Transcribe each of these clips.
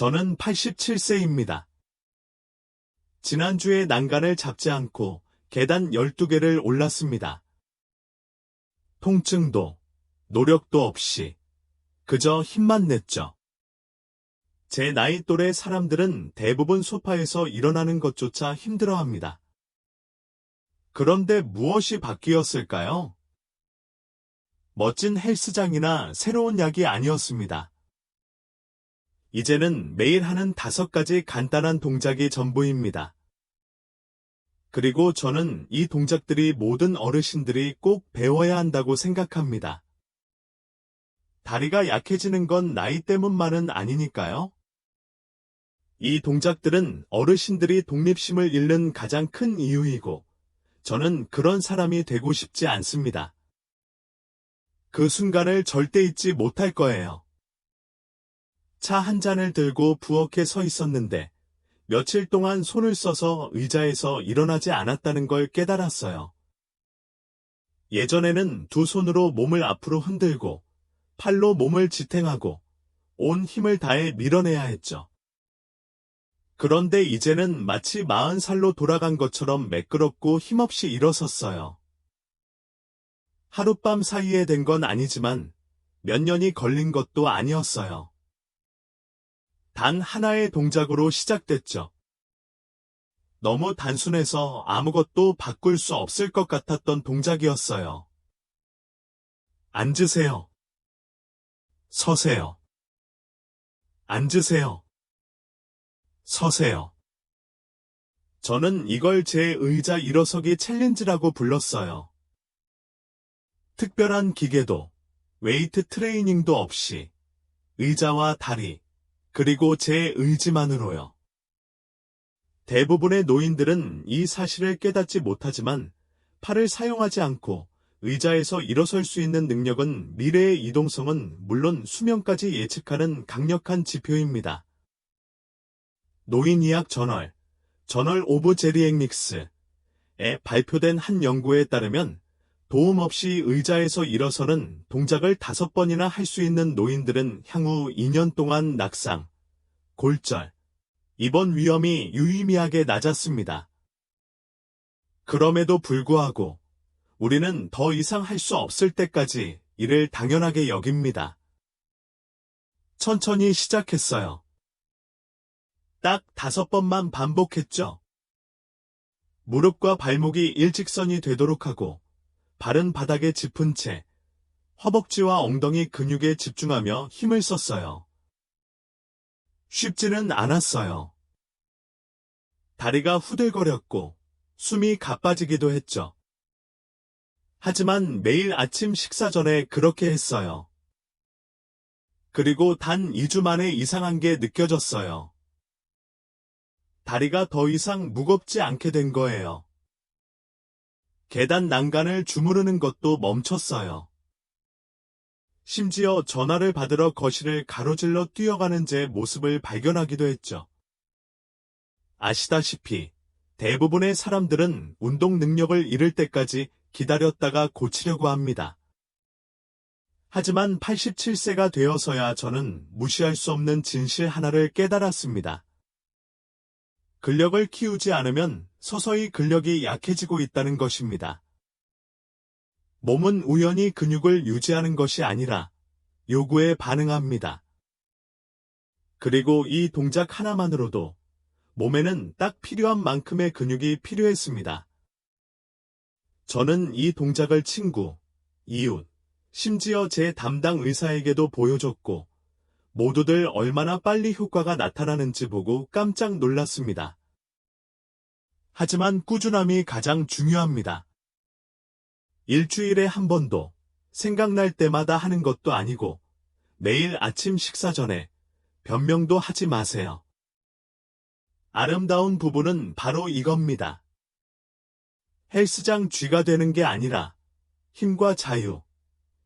저는 87세입니다. 지난주에 난간을 잡지 않고 계단 12개를 올랐습니다. 통증도, 노력도 없이 그저 힘만 냈죠. 제 나이 또래 사람들은 대부분 소파에서 일어나는 것조차 힘들어합니다. 그런데 무엇이 바뀌었을까요? 멋진 헬스장이나 새로운 약이 아니었습니다. 이제는 매일 하는 5가지 간단한 동작이 전부입니다. 그리고 저는 이 동작들이 모든 어르신들이 꼭 배워야 한다고 생각합니다. 다리가 약해지는 건 나이 때문만은 아니니까요. 이 동작들은 어르신들이 독립심을 잃는 가장 큰 이유이고, 저는 그런 사람이 되고 싶지 않습니다. 그 순간을 절대 잊지 못할 거예요. 차 한 잔을 들고 부엌에 서 있었는데, 며칠 동안 손을 써서 의자에서 일어나지 않았다는 걸 깨달았어요. 예전에는 두 손으로 몸을 앞으로 흔들고, 팔로 몸을 지탱하고, 온 힘을 다해 밀어내야 했죠. 그런데 이제는 마치 40살로 돌아간 것처럼 매끄럽고 힘없이 일어섰어요. 하룻밤 사이에 된 건 아니지만 몇 년이 걸린 것도 아니었어요. 단 하나의 동작으로 시작됐죠. 너무 단순해서 아무것도 바꿀 수 없을 것 같았던 동작이었어요. 앉으세요. 서세요. 앉으세요. 서세요. 저는 이걸 제 의자 일어서기 챌린지라고 불렀어요. 특별한 기계도, 웨이트 트레이닝도 없이 의자와 다리, 그리고 제 의지만으로요. 대부분의 노인들은 이 사실을 깨닫지 못하지만 팔을 사용하지 않고 의자에서 일어설 수 있는 능력은 미래의 이동성은 물론 수명까지 예측하는 강력한 지표입니다. 노인의학 저널 오브 제리액믹스에 발표된 한 연구에 따르면 도움 없이 의자에서 일어서는 동작을 5번이나 할 수 있는 노인들은 향후 2년 동안 낙상, 골절, 입원 위험이 유의미하게 낮았습니다. 그럼에도 불구하고 우리는 더 이상 할 수 없을 때까지 이를 당연하게 여깁니다. 천천히 시작했어요. 딱 5번만 반복했죠. 무릎과 발목이 일직선이 되도록 하고 발은 바닥에 짚은 채 허벅지와 엉덩이 근육에 집중하며 힘을 썼어요. 쉽지는 않았어요. 다리가 후들거렸고 숨이 가빠지기도 했죠. 하지만 매일 아침 식사 전에 그렇게 했어요. 그리고 단 2주 만에 이상한 게 느껴졌어요. 다리가 더 이상 무겁지 않게 된 거예요. 계단 난간을 주무르는 것도 멈췄어요. 심지어 전화를 받으러 거실을 가로질러 뛰어가는 제 모습을 발견하기도 했죠. 아시다시피 대부분의 사람들은 운동 능력을 잃을 때까지 기다렸다가 고치려고 합니다. 하지만 87세가 되어서야 저는 무시할 수 없는 진실 하나를 깨달았습니다. 근력을 키우지 않으면 서서히 근력이 약해지고 있다는 것입니다. 몸은 우연히 근육을 유지하는 것이 아니라 요구에 반응합니다. 그리고 이 동작 하나만으로도 몸에는 딱 필요한 만큼의 근육이 필요했습니다. 저는 이 동작을 친구, 이웃, 심지어 제 담당 의사에게도 보여줬고 모두들 얼마나 빨리 효과가 나타나는지 보고 깜짝 놀랐습니다. 하지만 꾸준함이 가장 중요합니다. 일주일에 한 번도 생각날 때마다 하는 것도 아니고 매일 아침 식사 전에 변명도 하지 마세요. 아름다운 부분은 바로 이겁니다. 헬스장 쥐가 되는 게 아니라 힘과 자유,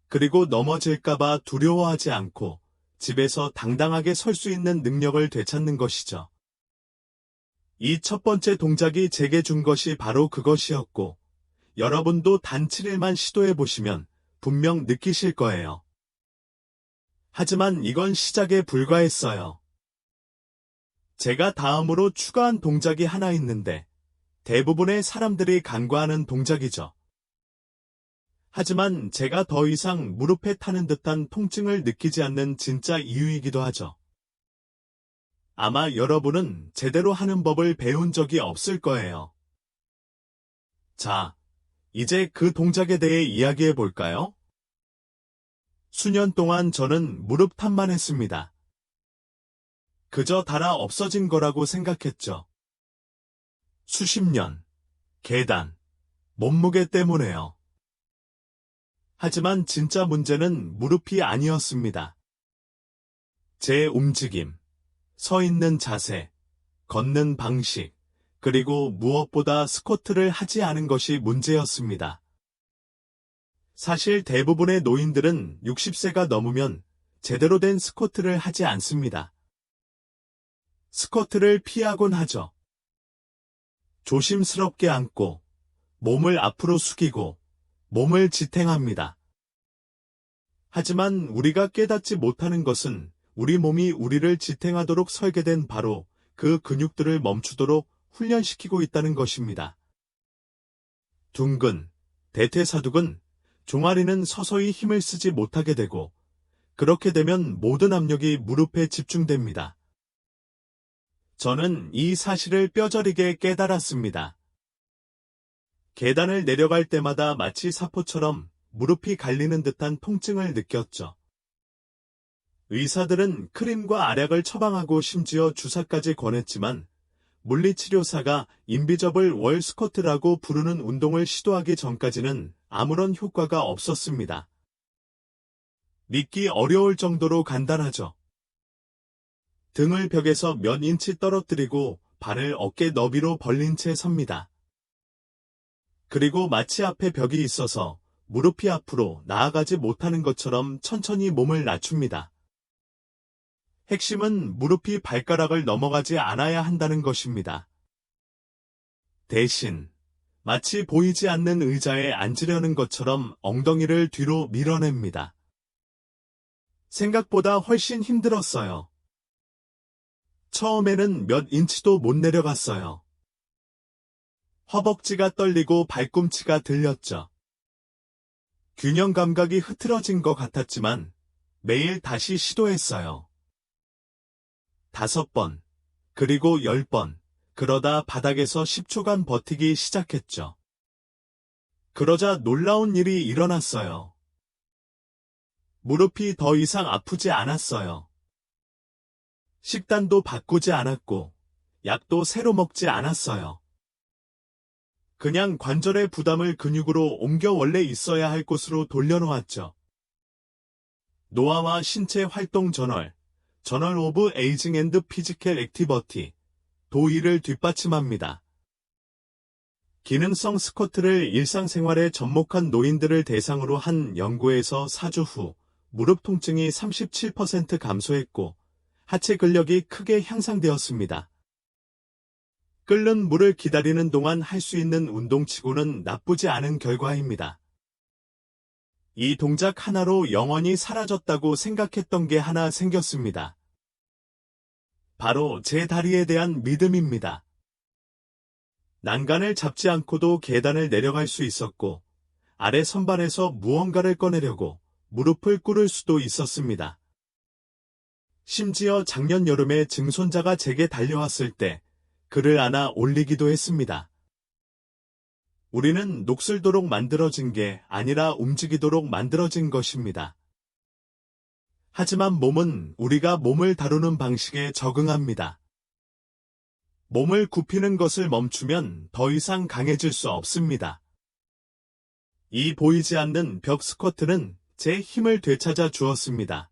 그리고 넘어질까봐 두려워하지 않고 집에서 당당하게 설 수 있는 능력을 되찾는 것이죠. 이 첫 번째 동작이 제게 준 것이 바로 그것이었고, 여러분도 단 7일만 시도해보시면 분명 느끼실 거예요. 하지만 이건 시작에 불과했어요. 제가 다음으로 추가한 동작이 하나 있는데 대부분의 사람들이 간과하는 동작이죠. 하지만 제가 더 이상 무릎에 타는 듯한 통증을 느끼지 않는 진짜 이유이기도 하죠. 아마 여러분은 제대로 하는 법을 배운 적이 없을 거예요. 자, 이제 그 동작에 대해 이야기해 볼까요? 수년 동안 저는 무릎 탓만 했습니다. 그저 달아 없어진 거라고 생각했죠. 수십 년, 계단, 몸무게 때문에요. 하지만 진짜 문제는 무릎이 아니었습니다. 제 움직임, 서 있는 자세, 걷는 방식, 그리고 무엇보다 스쿼트를 하지 않은 것이 문제였습니다. 사실 대부분의 노인들은 60세가 넘으면 제대로 된 스쿼트를 하지 않습니다. 스쿼트를 피하곤 하죠. 조심스럽게 앉고, 몸을 앞으로 숙이고, 몸을 지탱합니다. 하지만 우리가 깨닫지 못하는 것은 우리 몸이 우리를 지탱하도록 설계된 바로 그 근육들을 멈추도록 훈련시키고 있다는 것입니다. 둥근, 대퇴사두근, 종아리는 서서히 힘을 쓰지 못하게 되고 그렇게 되면 모든 압력이 무릎에 집중됩니다. 저는 이 사실을 뼈저리게 깨달았습니다. 계단을 내려갈 때마다 마치 사포처럼 무릎이 갈리는 듯한 통증을 느꼈죠. 의사들은 크림과 알약을 처방하고 심지어 주사까지 권했지만 물리치료사가 인비저블 월 스쿼트라고 부르는 운동을 시도하기 전까지는 아무런 효과가 없었습니다. 믿기 어려울 정도로 간단하죠. 등을 벽에서 몇 인치 떨어뜨리고 발을 어깨 너비로 벌린 채 섭니다. 그리고 마치 앞에 벽이 있어서 무릎이 앞으로 나아가지 못하는 것처럼 천천히 몸을 낮춥니다. 핵심은 무릎이 발가락을 넘어가지 않아야 한다는 것입니다. 대신 마치 보이지 않는 의자에 앉으려는 것처럼 엉덩이를 뒤로 밀어냅니다. 생각보다 훨씬 힘들었어요. 처음에는 몇 인치도 못 내려갔어요. 허벅지가 떨리고 발꿈치가 들렸죠. 균형 감각이 흐트러진 것 같았지만 매일 다시 시도했어요. 5번, 그리고 10번, 그러다 바닥에서 10초간 버티기 시작했죠. 그러자 놀라운 일이 일어났어요. 무릎이 더 이상 아프지 않았어요. 식단도 바꾸지 않았고, 약도 새로 먹지 않았어요. 그냥 관절의 부담을 근육으로 옮겨 원래 있어야 할 곳으로 돌려놓았죠. 노아와 신체 활동 저널, 저널 오브 에이징 앤드 피지컬 액티버티, 도이를 뒷받침합니다. 기능성 스쿼트를 일상생활에 접목한 노인들을 대상으로 한 연구에서 4주 후 무릎 통증이 37% 감소했고 하체 근력이 크게 향상되었습니다. 끓는 물을 기다리는 동안 할 수 있는 운동치고는 나쁘지 않은 결과입니다. 이 동작 하나로 영원히 사라졌다고 생각했던 게 하나 생겼습니다. 바로 제 다리에 대한 믿음입니다. 난간을 잡지 않고도 계단을 내려갈 수 있었고, 아래 선반에서 무언가를 꺼내려고 무릎을 꿇을 수도 있었습니다. 심지어 작년 여름에 증손자가 제게 달려왔을 때 그를 안아 올리기도 했습니다. 우리는 녹슬도록 만들어진 게 아니라 움직이도록 만들어진 것입니다. 하지만 몸은 우리가 몸을 다루는 방식에 적응합니다. 몸을 굽히는 것을 멈추면 더 이상 강해질 수 없습니다. 이 보이지 않는 벽 스쿼트는 제 힘을 되찾아 주었습니다.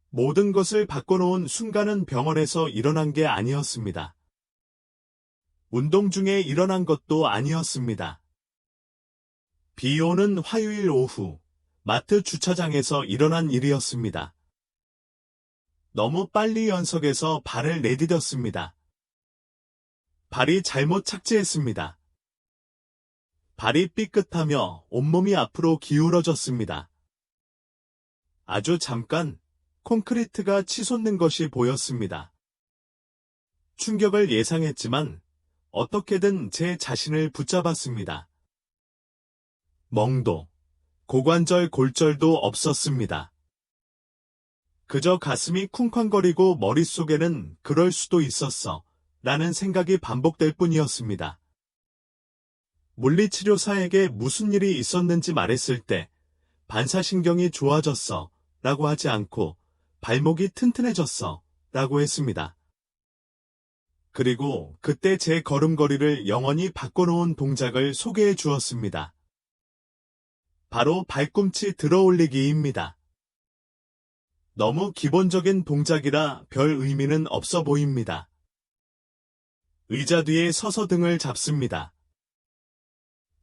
모든 것을 바꿔놓은 순간은 병원에서 일어난 게 아니었습니다. 운동 중에 일어난 것도 아니었습니다. 비 오는 화요일 오후, 마트 주차장에서 일어난 일이었습니다. 너무 빨리 연석해서 발을 내디뎠습니다. 발이 잘못 착지했습니다. 발이 삐끗하며 온몸이 앞으로 기울어졌습니다. 아주 잠깐 콘크리트가 치솟는 것이 보였습니다. 충격을 예상했지만 어떻게든 제 자신을 붙잡았습니다. 멍도, 고관절 골절도 없었습니다. 그저 가슴이 쿵쾅거리고 머릿속에는 그럴 수도 있었어 라는 생각이 반복될 뿐이었습니다. 물리치료사에게 무슨 일이 있었는지 말했을 때 반사신경이 좋아졌어 라고 하지 않고 발목이 튼튼해졌어 라고 했습니다. 그리고 그때 제 걸음걸이를 영원히 바꿔놓은 동작을 소개해 주었습니다. 바로 발꿈치 들어올리기입니다. 너무 기본적인 동작이라 별 의미는 없어 보입니다. 의자 뒤에 서서 등을 잡습니다.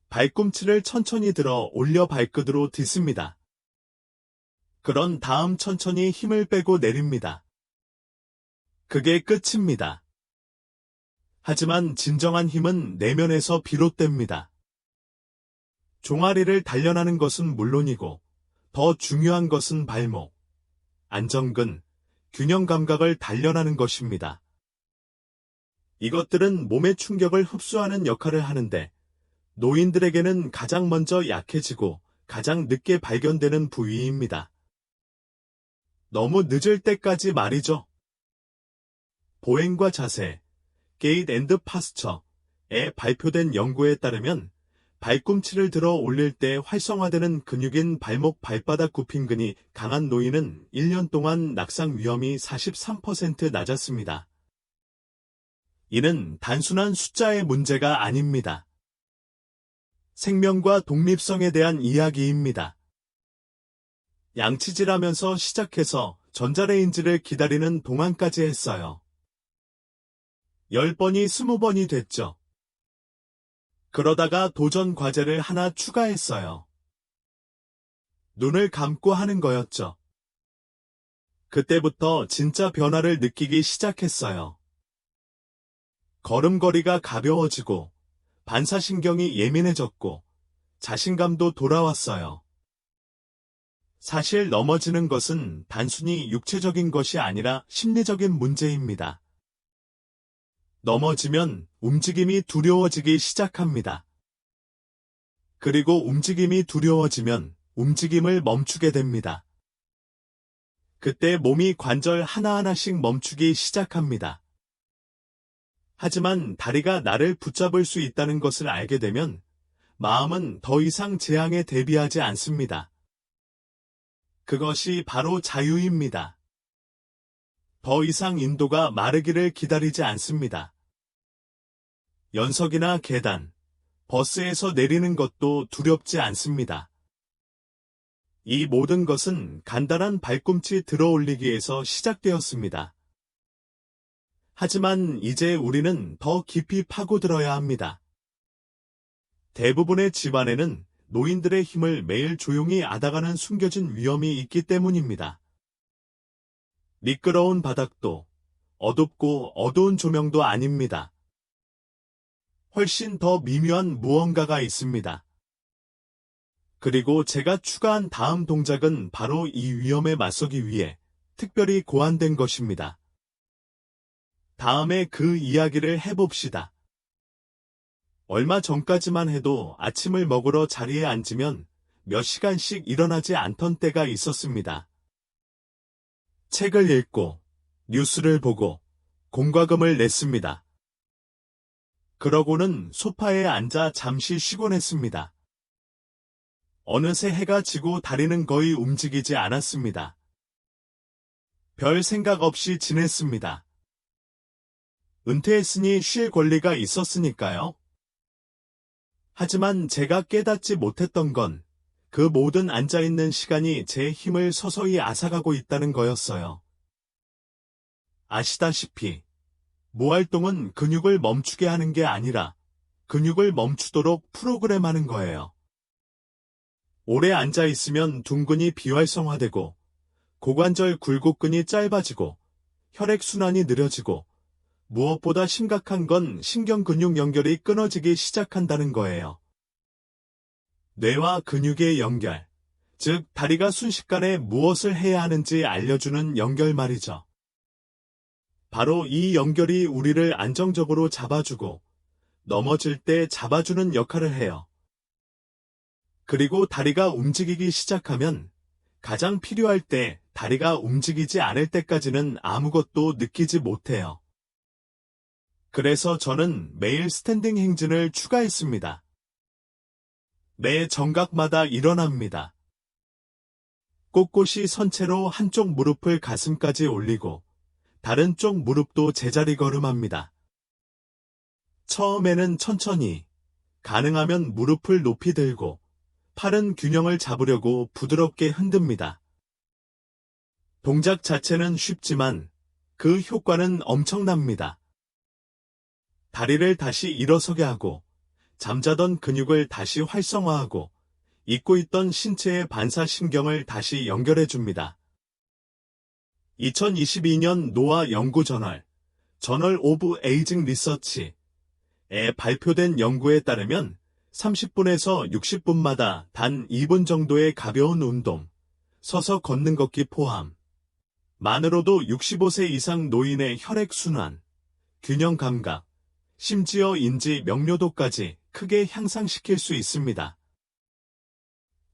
발꿈치를 천천히 들어 올려 발끝으로 딛습니다. 그런 다음 천천히 힘을 빼고 내립니다. 그게 끝입니다. 하지만 진정한 힘은 내면에서 비롯됩니다. 종아리를 단련하는 것은 물론이고 더 중요한 것은 발목, 안정근, 균형 감각을 단련하는 것입니다. 이것들은 몸의 충격을 흡수하는 역할을 하는데 노인들에게는 가장 먼저 약해지고 가장 늦게 발견되는 부위입니다. 너무 늦을 때까지 말이죠. 보행과 자세, 게이트 앤드 파스처에 발표된 연구에 따르면 발꿈치를 들어 올릴 때 활성화되는 근육인 발목 발바닥 굽힌근이 강한 노인은 1년 동안 낙상 위험이 43% 낮았습니다. 이는 단순한 숫자의 문제가 아닙니다. 생명과 독립성에 대한 이야기입니다. 양치질하면서 시작해서 전자레인지를 기다리는 동안까지 했어요. 10번이 20번이 됐죠. 그러다가 도전 과제를 하나 추가했어요. 눈을 감고 하는 거였죠. 그때부터 진짜 변화를 느끼기 시작했어요. 걸음걸이가 가벼워지고 반사신경이 예민해졌고 자신감도 돌아왔어요. 사실 넘어지는 것은 단순히 육체적인 것이 아니라 심리적인 문제입니다. 넘어지면 움직임이 두려워지기 시작합니다. 그리고 움직임이 두려워지면 움직임을 멈추게 됩니다. 그때 몸이 관절 하나하나씩 멈추기 시작합니다. 하지만 다리가 나를 붙잡을 수 있다는 것을 알게 되면 마음은 더 이상 재앙에 대비하지 않습니다. 그것이 바로 자유입니다. 더 이상 인도가 마르기를 기다리지 않습니다. 연석이나 계단, 버스에서 내리는 것도 두렵지 않습니다. 이 모든 것은 간단한 발꿈치 들어올리기에서 시작되었습니다. 하지만 이제 우리는 더 깊이 파고들어야 합니다. 대부분의 집안에는 노인들의 힘을 매일 조용히 앗아가는 숨겨진 위험이 있기 때문입니다. 미끄러운 바닥도 어둡고 어두운 조명도 아닙니다. 훨씬 더 미묘한 무언가가 있습니다. 그리고 제가 추가한 다음 동작은 바로 이 위험에 맞서기 위해 특별히 고안된 것입니다. 다음에 그 이야기를 해봅시다. 얼마 전까지만 해도 아침을 먹으러 자리에 앉으면 몇 시간씩 일어나지 않던 때가 있었습니다. 책을 읽고 뉴스를 보고 공과금을 냈습니다. 그러고는 소파에 앉아 잠시 쉬곤 했습니다. 어느새 해가 지고 다리는 거의 움직이지 않았습니다. 별 생각 없이 지냈습니다. 은퇴했으니 쉴 권리가 있었으니까요. 하지만 제가 깨닫지 못했던 건 그 모든 앉아있는 시간이 제 힘을 서서히 앗아가고 있다는 거였어요. 아시다시피 무활동은 근육을 멈추게 하는 게 아니라 근육을 멈추도록 프로그램하는 거예요. 오래 앉아있으면 둔근이 비활성화되고 고관절 굴곡근이 짧아지고 혈액순환이 느려지고 무엇보다 심각한 건 신경근육 연결이 끊어지기 시작한다는 거예요. 뇌와 근육의 연결, 즉 다리가 순식간에 무엇을 해야 하는지 알려주는 연결 말이죠. 바로 이 연결이 우리를 안정적으로 잡아주고 넘어질 때 잡아주는 역할을 해요. 그리고 다리가 움직이기 시작하면 가장 필요할 때 다리가 움직이지 않을 때까지는 아무것도 느끼지 못해요. 그래서 저는 매일 스탠딩 행진을 추가했습니다. 매 정각마다 일어납니다. 꼿꼿이 선 채로 한쪽 무릎을 가슴까지 올리고 다른 쪽 무릎도 제자리 걸음합니다. 처음에는 천천히, 가능하면 무릎을 높이 들고 팔은 균형을 잡으려고 부드럽게 흔듭니다. 동작 자체는 쉽지만 그 효과는 엄청납니다. 다리를 다시 일어서게 하고 잠자던 근육을 다시 활성화하고 잊고 있던 신체의 반사신경을 다시 연결해줍니다. 2022년 노아 연구저널, 저널 오브 에이징 리서치에 발표된 연구에 따르면 30분에서 60분마다 단 2분 정도의 가벼운 운동, 서서 걷는 걷기 포함, 만으로도 65세 이상 노인의 혈액순환, 균형 감각, 심지어 인지 명료도까지 크게 향상시킬 수 있습니다.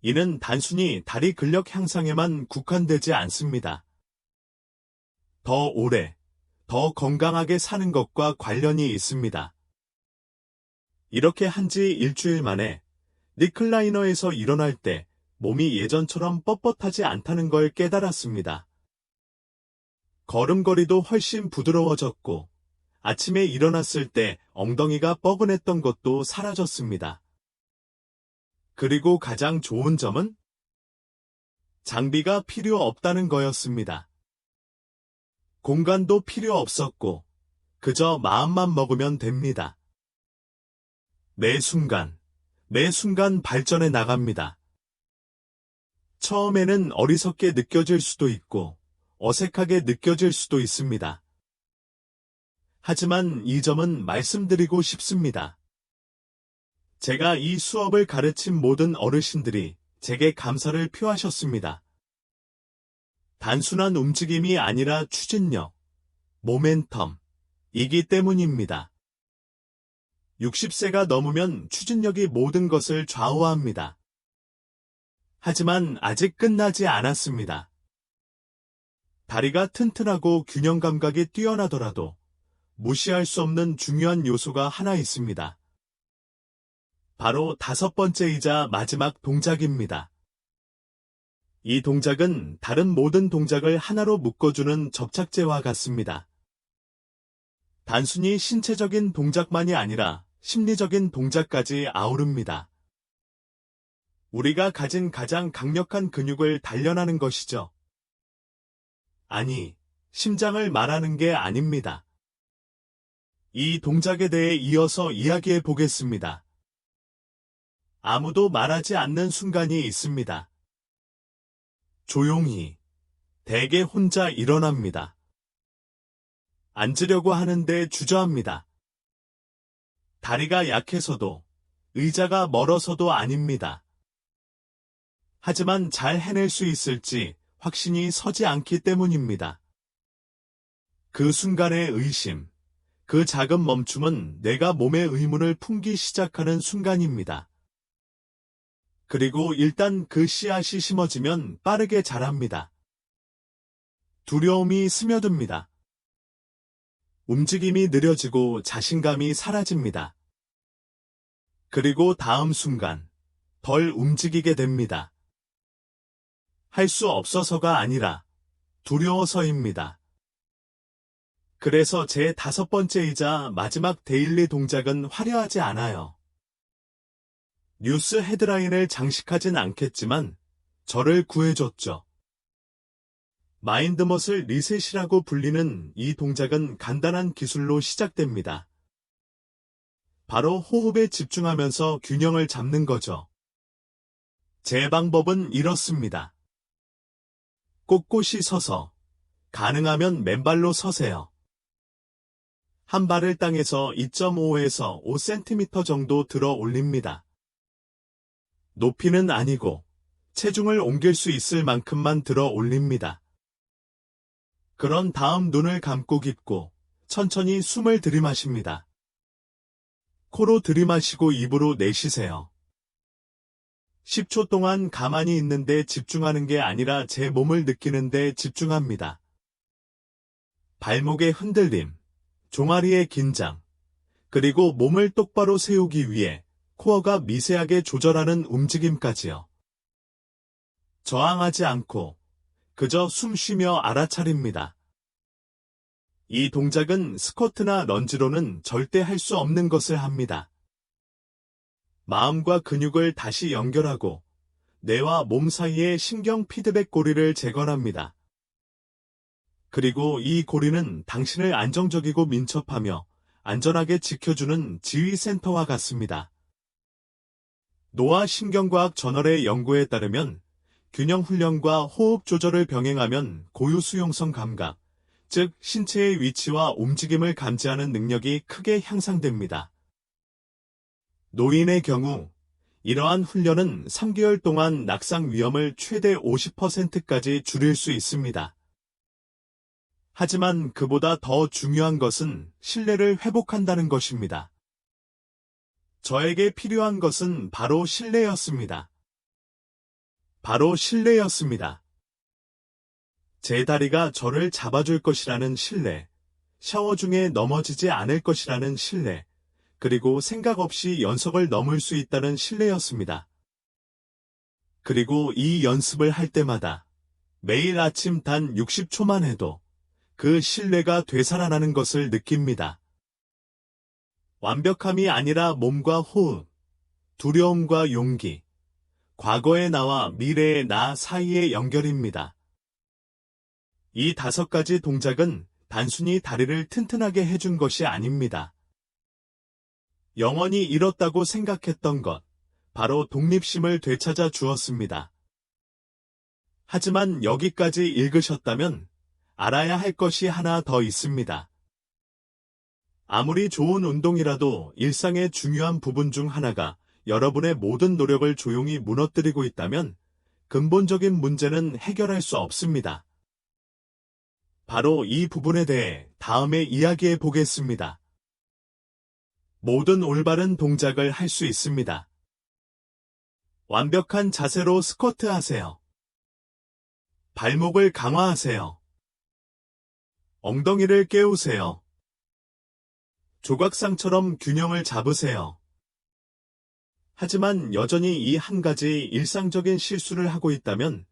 이는 단순히 다리 근력 향상에만 국한되지 않습니다. 더 오래, 더 건강하게 사는 것과 관련이 있습니다. 이렇게 한지 일주일 만에 리클라이너에서 일어날 때 몸이 예전처럼 뻣뻣하지 않다는 걸 깨달았습니다. 걸음걸이도 훨씬 부드러워졌고 아침에 일어났을 때 엉덩이가 뻐근했던 것도 사라졌습니다. 그리고 가장 좋은 점은 장비가 필요 없다는 거였습니다. 공간도 필요 없었고 그저 마음만 먹으면 됩니다. 매 순간 발전해 나갑니다. 처음에는 어리석게 느껴질 수도 있고 어색하게 느껴질 수도 있습니다. 하지만 이 점은 말씀드리고 싶습니다. 제가 이 수업을 가르친 모든 어르신들이 제게 감사를 표하셨습니다. 단순한 움직임이 아니라 추진력, 모멘텀이기 때문입니다. 60세가 넘으면 추진력이 모든 것을 좌우합니다. 하지만 아직 끝나지 않았습니다. 다리가 튼튼하고 균형 감각이 뛰어나더라도 무시할 수 없는 중요한 요소가 하나 있습니다. 바로 5번째이자 마지막 동작입니다. 이 동작은 다른 모든 동작을 하나로 묶어주는 접착제와 같습니다. 단순히 신체적인 동작만이 아니라 심리적인 동작까지 아우릅니다. 우리가 가진 가장 강력한 근육을 단련하는 것이죠. 아니, 심장을 말하는 게 아닙니다. 이 동작에 대해 이어서 이야기해 보겠습니다. 아무도 말하지 않는 순간이 있습니다. 조용히, 대개 혼자 일어납니다. 앉으려고 하는데 주저합니다. 다리가 약해서도, 의자가 멀어서도 아닙니다. 하지만 잘 해낼 수 있을지 확신이 서지 않기 때문입니다. 그 순간의 의심, 그 작은 멈춤은 내가 몸의 의문을 품기 시작하는 순간입니다. 그리고 일단 그 씨앗이 심어지면 빠르게 자랍니다. 두려움이 스며듭니다. 움직임이 느려지고 자신감이 사라집니다. 그리고 다음 순간, 덜 움직이게 됩니다. 할 수 없어서가 아니라 두려워서입니다. 그래서 제 5번째이자 마지막 데일리 동작은 화려하지 않아요. 뉴스 헤드라인을 장식하진 않겠지만 저를 구해줬죠. 마인드머슬 리셋이라고 불리는 이 동작은 간단한 기술로 시작됩니다. 바로 호흡에 집중하면서 균형을 잡는 거죠. 제 방법은 이렇습니다. 꼿꼿이 서서, 가능하면 맨발로 서세요. 한 발을 땅에서 2.5에서 5cm 정도 들어 올립니다. 높이는 아니고 체중을 옮길 수 있을 만큼만 들어 올립니다. 그런 다음 눈을 감고 깊고 천천히 숨을 들이마십니다. 코로 들이마시고 입으로 내쉬세요. 10초 동안 가만히 있는데 집중하는 게 아니라 제 몸을 느끼는데 집중합니다. 발목의 흔들림, 종아리의 긴장, 그리고 몸을 똑바로 세우기 위해 코어가 미세하게 조절하는 움직임까지요. 저항하지 않고 그저 숨 쉬며 알아차립니다. 이 동작은 스쿼트나 런지로는 절대 할 수 없는 것을 합니다. 마음과 근육을 다시 연결하고 뇌와 몸 사이의 신경 피드백 고리를 재건합니다. 그리고 이 고리는 당신을 안정적이고 민첩하며 안전하게 지켜주는 지휘센터와 같습니다. 노화 신경과학 저널의 연구에 따르면 균형 훈련과 호흡 조절을 병행하면 고유 수용성 감각, 즉 신체의 위치와 움직임을 감지하는 능력이 크게 향상됩니다. 노인의 경우 이러한 훈련은 3개월 동안 낙상 위험을 최대 50%까지 줄일 수 있습니다. 하지만 그보다 더 중요한 것은 신뢰를 회복한다는 것입니다. 저에게 필요한 것은 바로 신뢰였습니다. 바로 신뢰였습니다. 제 다리가 저를 잡아줄 것이라는 신뢰, 샤워 중에 넘어지지 않을 것이라는 신뢰, 그리고 생각 없이 연석을 넘을 수 있다는 신뢰였습니다. 그리고 이 연습을 할 때마다 매일 아침 단 60초만 해도 그 신뢰가 되살아나는 것을 느낍니다. 완벽함이 아니라 몸과 호흡, 두려움과 용기, 과거의 나와 미래의 나 사이의 연결입니다. 이 5가지 동작은 단순히 다리를 튼튼하게 해준 것이 아닙니다. 영원히 잃었다고 생각했던 것, 바로 독립심을 되찾아 주었습니다. 하지만 여기까지 읽으셨다면 알아야 할 것이 하나 더 있습니다. 아무리 좋은 운동이라도 일상의 중요한 부분 중 하나가 여러분의 모든 노력을 조용히 무너뜨리고 있다면 근본적인 문제는 해결할 수 없습니다. 바로 이 부분에 대해 다음에 이야기해 보겠습니다. 모든 올바른 동작을 할 수 있습니다. 완벽한 자세로 스쿼트 하세요. 발목을 강화하세요. 엉덩이를 깨우세요. 조각상처럼 균형을 잡으세요. 하지만 여전히 이 한 가지 일상적인 실수를 하고 있다면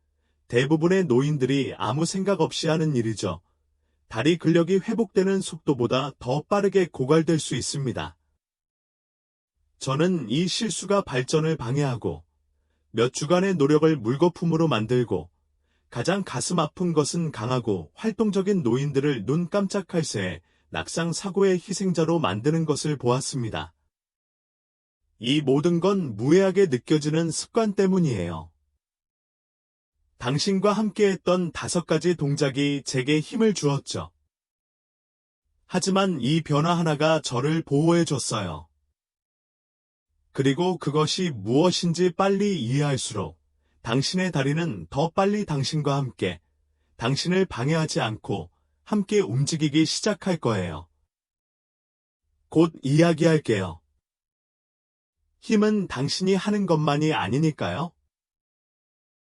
대부분의 노인들이 아무 생각 없이 하는 일이죠. 다리 근력이 회복되는 속도보다 더 빠르게 고갈될 수 있습니다. 저는 이 실수가 발전을 방해하고 몇 주간의 노력을 물거품으로 만들고 가장 가슴 아픈 것은 강하고 활동적인 노인들을 눈 깜짝할 새에 낙상 사고의 희생자로 만드는 것을 보았습니다. 이 모든 건 무해하게 느껴지는 습관 때문이에요. 당신과 함께했던 5가지 동작이 제게 힘을 주었죠. 하지만 이 변화 하나가 저를 보호해줬어요. 그리고 그것이 무엇인지 빨리 이해할수록 당신의 다리는 더 빨리 당신과 함께, 당신을 방해하지 않고 함께 움직이기 시작할 거예요. 곧 이야기할게요. 힘은 당신이 하는 것만이 아니니까요.